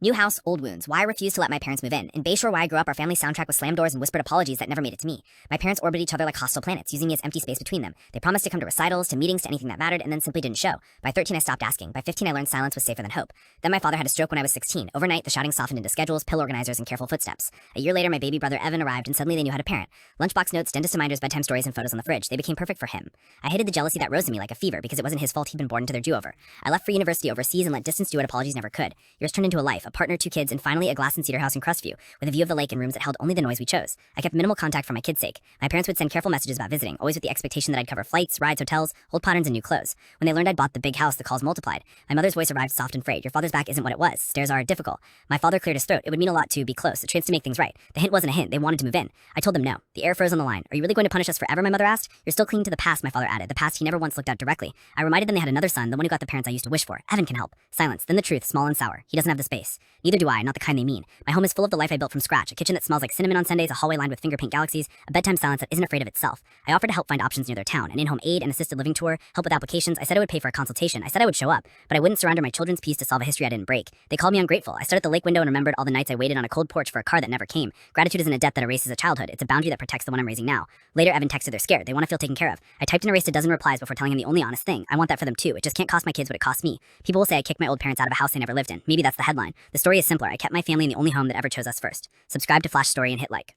New house, old wounds. Why I refused to let my parents move in. In Bayshore, where I grew up, our family soundtrack was slammed doors and whispered apologies that never made it to me. My parents orbited each other like hostile planets, using me as empty space between them. They promised to come to recitals, to meetings, to anything that mattered, and then simply didn't show. By 13, I stopped asking. By 15, I learned silence was safer than hope. Then my father had a stroke when I was 16. Overnight, the shouting softened into schedules, pill organizers, and careful footsteps. A year later, my baby brother Evan arrived, and suddenly they knew how to parent. Lunchbox notes, dentist reminders, bedtime stories, and photos on the fridge. They became perfect for him. I hated the jealousy that rose in me like a fever because it wasn't his fault he'd been born into their do-over. I left for university overseas and let distance do what apologies never could. Yours turned into a life, a partner, 2 kids, and finally a glass and cedar house in Crestview, with a view of the lake and rooms that held only the noise we chose. I kept minimal contact for my kids' sake. My parents would send careful messages about visiting, always with the expectation that I'd cover flights, rides, hotels, old patterns, and new clothes. When they learned I'd bought the big house, the calls multiplied. My mother's voice arrived soft and frayed. Your father's back isn't what it was. Stairs are difficult. My father cleared his throat. It would mean a lot to be close, a chance to make things right. The hint wasn't a hint. They wanted to move in. I told them no. The air froze on the line. Are you really going to punish us forever, my mother asked. You're still clinging to the past, my father added. The past he never once looked at directly. I reminded them they had another son, the one who got the parents I used to wish for. Evan can help. Silence. Then the truth, small and sour. He doesn't have the space. Neither do I, not the kind they mean. My home is full of the life I built from scratch. A kitchen that smells like cinnamon on Sundays, a hallway lined with finger paint galaxies, a bedtime silence that isn't afraid of itself. I offered to help find options near their town, an in-home aid, an assisted living tour, help with applications. I said I would pay for a consultation. I said I would show up, but I wouldn't surrender my children's peace to solve a history I didn't break. They called me ungrateful. I stood at the lake window and remembered all the nights I waited on a cold porch for a car that never came. Gratitude isn't a debt that erases a childhood. It's a boundary that protects the one I'm raising now. Later, Evan texted they're scared. They want to feel taken care of. I typed and erased a dozen replies before telling him the only honest thing. I want that for them too. It just can't cost my kids what it cost me. People will say I kicked my old parents out of a house they never lived in. Maybe that's the headline. The story is simpler. I kept my family in the only home that ever chose us first. Subscribe to Flash Story and hit like.